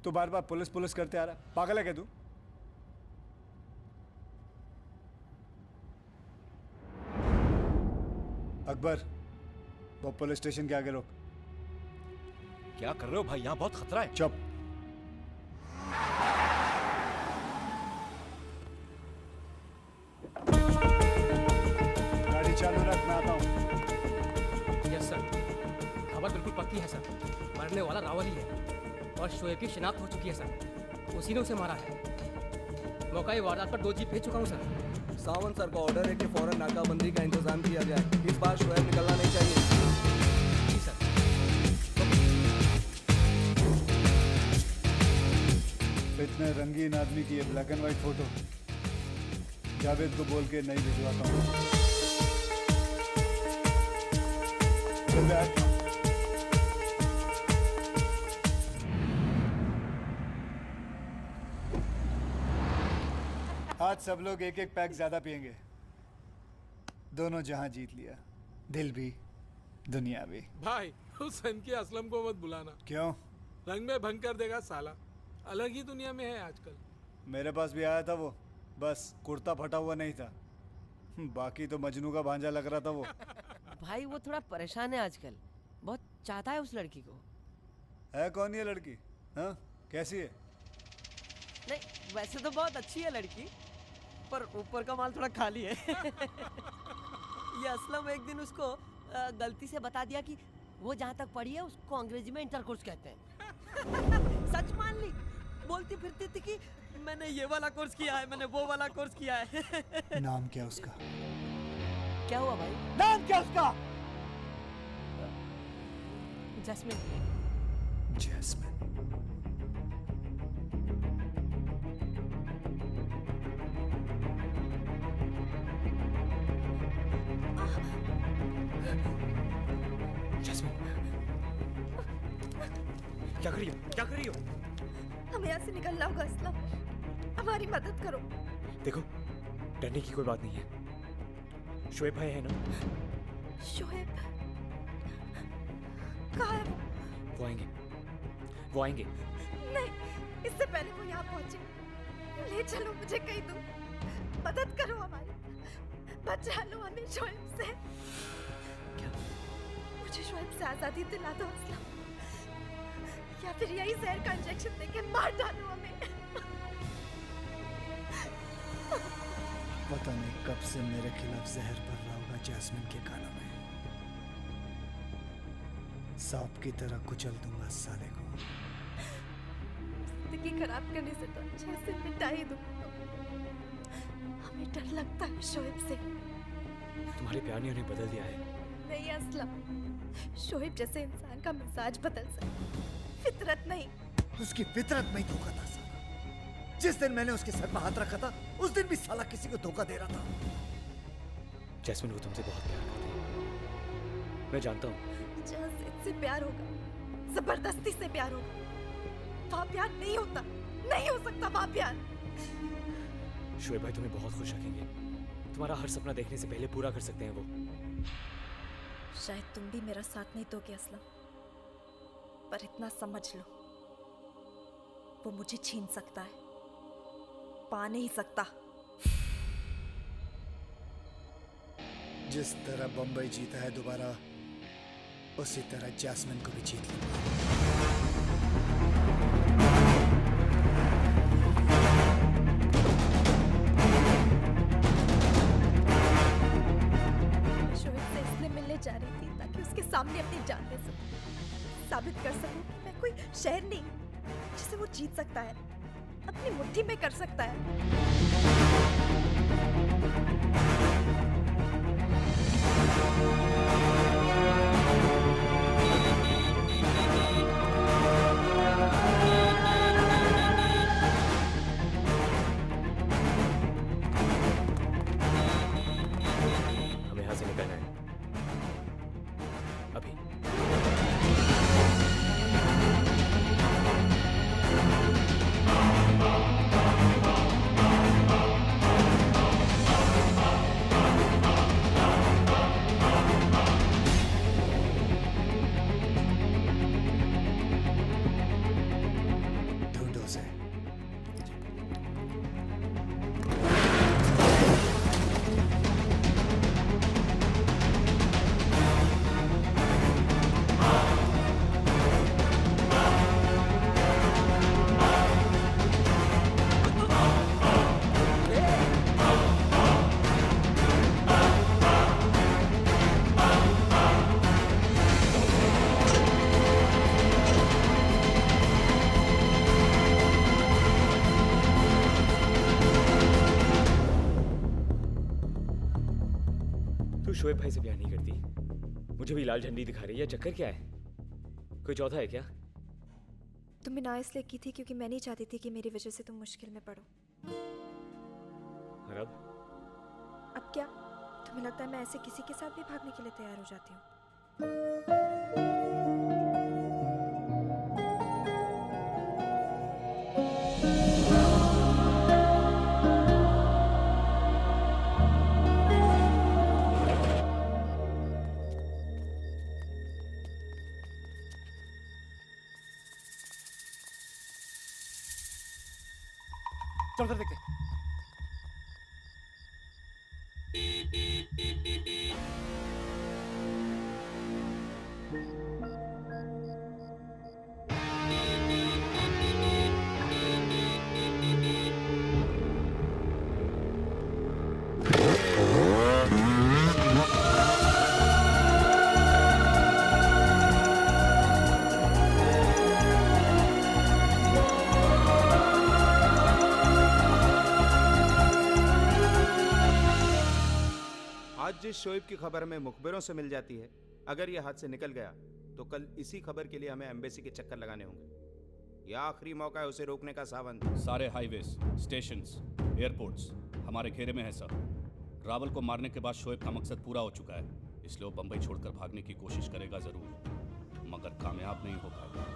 तू बार बार police police करते आ रहा, पागल है क्या तू? अकबर, वो पुलिस स्टेशन के आगे रोक। क्या कर रहे हो भाई, यहाँ बहुत खतरा है। चुप। गाड़ी चालू रख, मैं आता हूँ। यस सर, खबर बिल्कुल पक्की है सर। मरने वाला रावल ही है और शोएब की शिनाख्त हो चुकी है सर। उसी ने उसे मारा है। मौका वारदात पर 2 जीप भेज चुका हूँ सर। सावंत सर का ऑर्डर है कि फौरन नाकाबंदी का इंतजाम किया जाए। इस बार शोएब निकलना नहीं चाहिए। जी सर। इतने रंगीन आदमी की ये black and white photo Javed को बोल के नहीं भिजवाता हूँ। चल बैठ। आज सब लोग एक एक पैक ज्यादा पियेंगे। दोनों जहां जीत लिया, दिल भी दुनिया भी। भाई हुसैन की असलम को मत बुलाना। क्यों? रंग में भंग कर देगा साला। अलग ही दुनिया में है आजकल। मेरे पास भी आया था वो, बस कुर्ता फटा हुआ नहीं था। बाकी तो मजनू का भांजा लग रहा था वो। भाई वो थोड़ा परेशान है आजकल, बहुत चाहता है उस लड़की को। है कौन ये लड़की? हाँ, कैसी है? नहीं वैसे तो बहुत अच्छी है लड़की, पर ऊपर का माल थोड़ा खाली है। ये असलम एक दिन उसको गलती से बता दिया कि वो जहाँ तक पढ़ी है उसको अंग्रेजी में इंटरकोर्स कहते हैं। सच मान ली, बोलती फिरती थी कि मैंने ये वाला कोर्स किया है, मैंने वो वाला कोर्स किया है। नाम क्या उसका? क्या हुआ भाई? नाम क्या उसका? जैस्मिन। जैस्मिन। क्या कर रही हो, क्या कर रही हो? हमें यहाँ से निकलना होगा असलम, हमारी मदद करो। देखो, डरने की कोई बात नहीं है। शोएब भाई है ना? शोएब कहाँ है वो आएंगे, वो आएंगे। नहीं, इससे पहले वो यहाँ पहुंचे। ले चलो मुझे कहीं दूर, मदद करो हमारी, बचा लो हमें शोएब से। क्या? मुझे शोएब से आजादी दिला दो असलम, या फिर यही जहर का इंजेक्शन देके मार डालो हमें। पता नहीं कब से मेरे खिलाफ जहर भर रहा होगा जैस्मिन के कानों में। सांप की तरह कुचल दूंगा साले को। जिंदगी खराब करने से तो अच्छा से मिटा ही दूं। हमें डर लगता है शोएब से। तुम्हारे प्यार ने उन्हें बदल दिया है। नहीं असलम, शोएब जैसे इंसान का मिजाज बदल सकता, फितरत नहीं। उसकी फितरत में ही धोखा था साला। जिस दिन मैंने उसके सर पर हाथ रखा था, उस दिन भी साला किसी को धोखा दे रहा था। जैस्मिन, वो तुमसे बहुत प्यार करती है, मैं जानता हूँ। जहाँ जिद से प्यार होगा, जबरदस्ती से प्यार होगा, वहाँ प्यार नहीं होता, नहीं हो सकता वहाँ प्यार। शोएब भाई तुम्हें बहुत खुश रखेंगे। तुम्हारा हर सपना देखने से पहले पूरा कर सकते हैं वो। शायद तुम भी मेरा साथ नहीं दोगे असलम, पर इतना समझ लो, वो मुझे छीन सकता है, पा नहीं सकता। जिस तरह बंबई जीता है दोबारा, उसी तरह जैस्मिन को भी जीत लूंगा। शोएब से इसलिए मिलने जा रही थी ताकि उसके सामने अपनी जान दे सकूं, साबित कर सकूं कि मैं कोई शहर नहीं जिसे वो जीत सकता है, अपनी मुट्ठी में कर सकता है। हमें यहाँ से निकलना है अभी। शोएब भाई से प्यार नहीं करती, मुझे भी लाल झंडी दिखा रही है। चक्कर क्या है? कोई चौथा है क्या? तुम्हें ना इसलिए की थी क्योंकि मैं नहीं चाहती थी कि मेरी वजह से तुम मुश्किल में पड़ो। और अब क्या तुम्हें लगता है मैं ऐसे किसी के साथ भी भागने के लिए तैयार हो जाती हूँ? चल कर देखते। आज जिस शोएब की खबर हमें मुखबिरों से मिल जाती है, अगर ये हाथ से निकल गया तो कल इसी खबर के लिए हमें एम्बेसी के चक्कर लगाने होंगे। यह आखिरी मौका है उसे रोकने का सावन। सारे हाईवेज, स्टेशंस, एयरपोर्ट्स हमारे घेरे में है सर। रावल को मारने के बाद शोएब का मकसद पूरा हो चुका है, इसलिए वो बंबई छोड़कर भागने की कोशिश करेगा जरूर, मगर कामयाब नहीं हो पाएगा।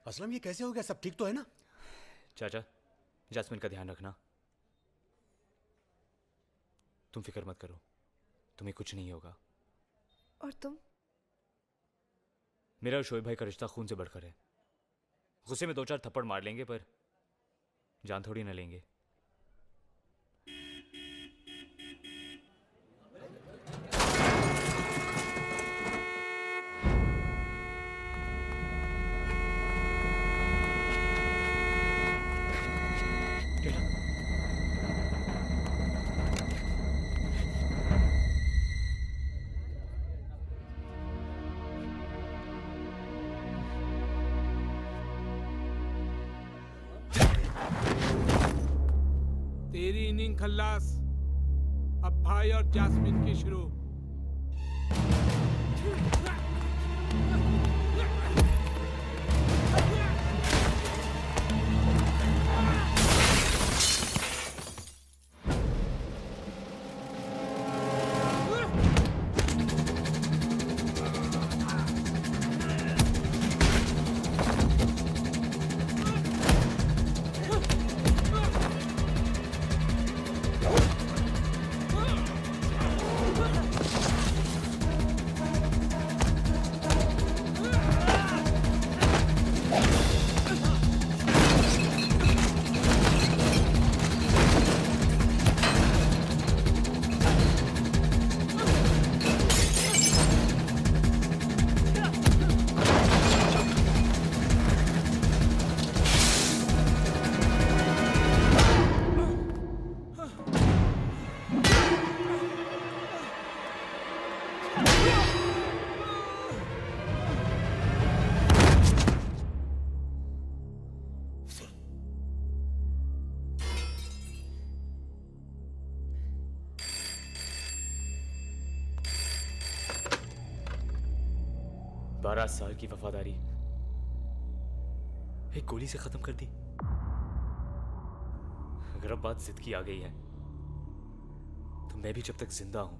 असलम ये कैसे हो गया? सब ठीक तो है ना? चाचा, जैस्मिन का ध्यान रखना। तुम फिक्र मत करो, तुम्हें कुछ नहीं होगा। और तुम? मेरा और शोएब भाई का रिश्ता खून से बढ़कर है। गुस्से में 2-4 थप्पड़ मार लेंगे पर जान थोड़ी न लेंगे। तेरी इनिंग खल्लास, अब भाई और जैस्मिन की शुरू। बारह साल की वफादारी एक गोली से खत्म कर दी। अगर अब बात जिद की आ गई है तो मैं भी जब तक जिंदा हूं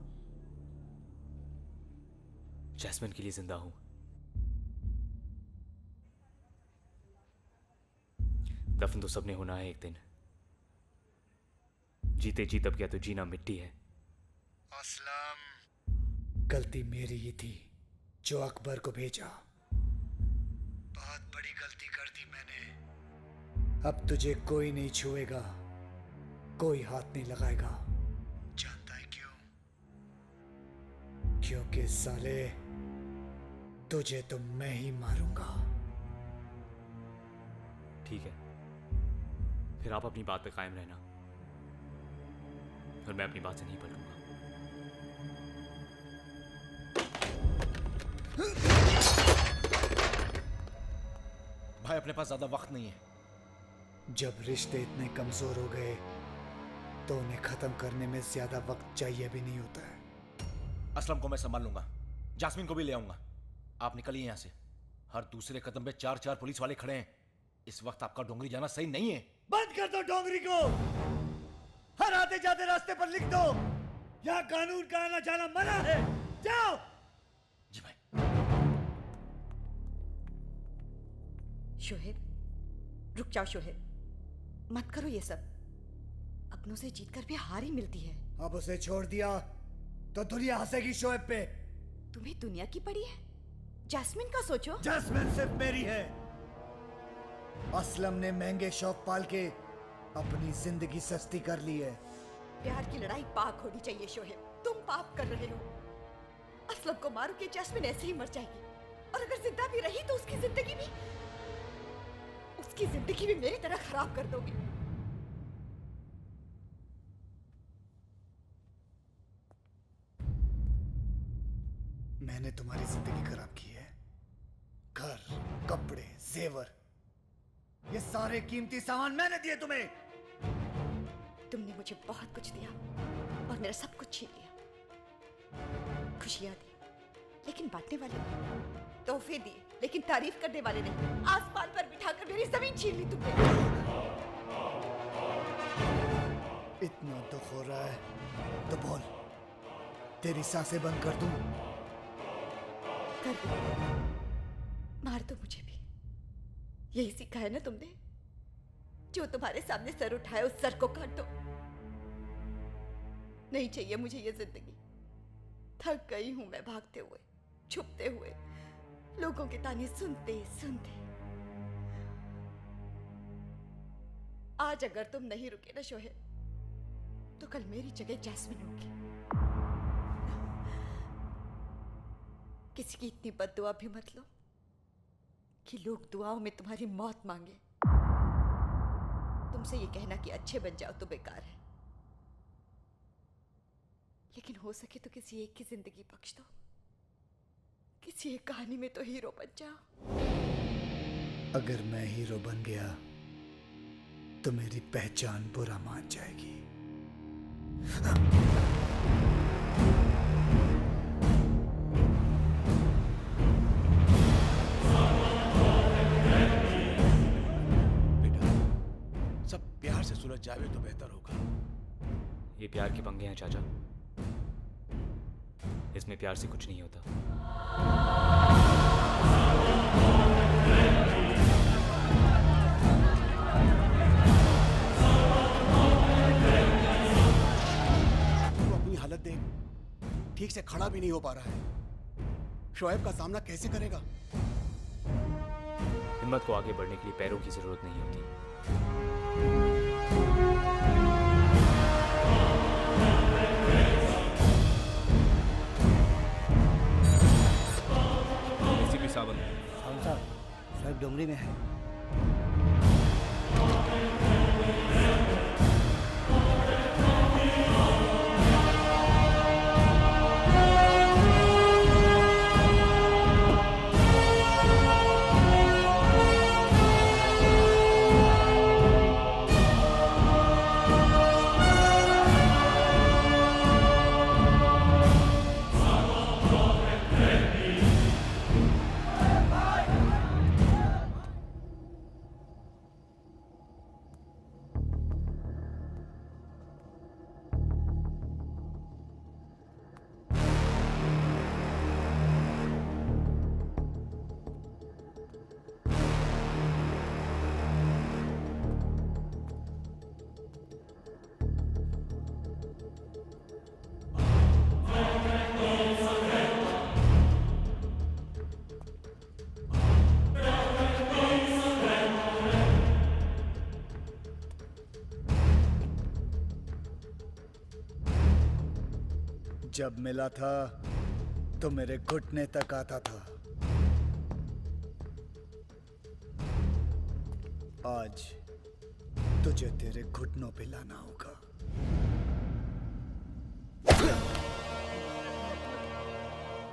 जैस्मिन के लिए जिंदा हूं। दफन तो सबने होना है एक दिन। जीते जी तब क्या तो जीना मिट्टी है। असलम, गलती मेरी ही थी जो अकबर को भेजा। बहुत बड़ी गलती कर दी मैंने। अब तुझे कोई नहीं छुएगा, कोई हाथ नहीं लगाएगा। जानता है क्यों? क्योंकि साले तुझे तो मैं ही मारूंगा। ठीक है, फिर आप अपनी बात पे कायम रहना और मैं अपनी बात से नहीं पलटूंगा। अपने पास ज्यादा वक्त नहीं है। जब रिश्ते इतने कमजोर हो गए तो उन्हें खत्म करने में ज्यादा वक्त चाहिए भी नहीं होता है। असलम को मैं संभाल लूंगा, जास्मिन को भी ले आऊंगा। आप निकलिए यहाँ से। हर दूसरे कदम पे 4-4 पुलिस वाले खड़े हैं। इस वक्त आपका डोंगरी जाना सही नहीं है। बंद कर दो डोंगरी को। हर आते जाते रास्ते पर लिख दो, यहाँ कानून का आना जाना मना है। जाओ। जी भाई। शोहेब, रुक जाओ शोहेब, मत करो ये सब। अपनों से जीतकर भी हार ही मिलती है। अब उसे छोड़ दिया तो दुनिया हंसेगी शोएब पे। तुम्हें दुनिया की पड़ी है? जैस्मिन का सोचो। जैस्मिन सिर्फ मेरी है। असलम ने महंगे शौक पाल के अपनी जिंदगी सस्ती कर ली है। प्यार की लड़ाई पाक होनी चाहिए शोहेब, तुम पाप कर रहे हो। असलम को मारोगे, जैस्मिन ऐसे ही मर जाएगी। और अगर जिंदा भी रही तो उसकी जिंदगी भी मेरी तरह खराब कर दोगे। मैंने तुम्हारी जिंदगी खराब की है। घर, कपड़े, जेवर, ये सारे कीमती सामान मैंने दिए तुम्हें। तुमने मुझे बहुत कुछ दिया और मेरा सब कुछ छीन लिया। खुशियां दी लेकिन बांटने वाले नहीं, तोहफे दिए लेकिन तारीफ करने वाले नहीं। आसमान पर बिठाकर मेरी जमीन छीन ली तुमने। इतना दुख हो रहा है तो बोल, तेरी सांसें बंद कर दूं? कर दो, मार दो मुझे भी। यही सीखा है ना तुमने? जो तुम्हारे सामने सर उठाए उस सर को काट दो। नहीं चाहिए मुझे ये जिंदगी। थक गई हूं मैं भागते हुए, छुपते हुए, लोगों के ताने सुनते सुनते। आज अगर तुम नहीं रुके ना शोहेब, तो कल मेरी जगह जैस्मिन होगी। किसी की इतनी बद्दुआ भी मत लो कि लोग दुआओं में तुम्हारी मौत मांगे। तुमसे ये कहना कि अच्छे बन जाओ तो बेकार है, लेकिन हो सके तो किसी एक की जिंदगी बख्श दो। किसी एक कहानी में तो हीरो बन जाओ। अगर मैं हीरो बन गया तो मेरी पहचान बुरा मान जाएगी। बेटा, सब प्यार से सुलझ जावे तो बेहतर होगा। ये प्यार के पंगे हैं चाचा, इसमें प्यार से कुछ नहीं होता। तू अपनी हालत देख, ठीक से खड़ा भी नहीं हो पा रहा है। शोएब का सामना कैसे करेगा? हिम्मत को आगे बढ़ने के लिए पैरों की जरूरत नहीं होती। एसीपी सावंत, साहब, शोएब डोंगरी में है। जब मिला था तो मेरे घुटने तक आता था। आज तुझे तेरे घुटनों पे लाना होगा।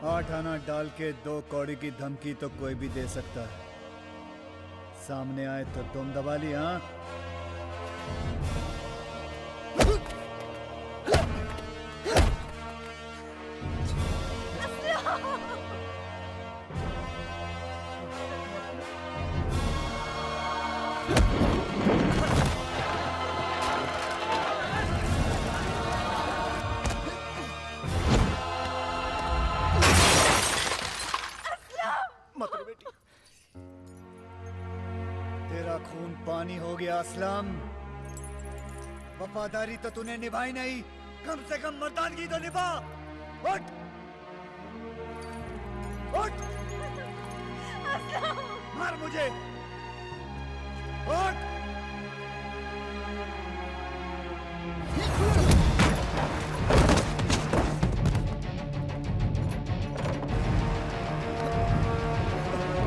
आठ आना डाल के 2 कौड़ी की धमकी तो कोई भी दे सकता है। सामने आए तो तुम दबा ली, हाँ? मत रो बेटी, तेरा खून पानी हो गया असलम। वफादारी तो तूने निभाई नहीं, कम से कम मर्दानगी तो निभा। उठ, उठ, मार मुझे।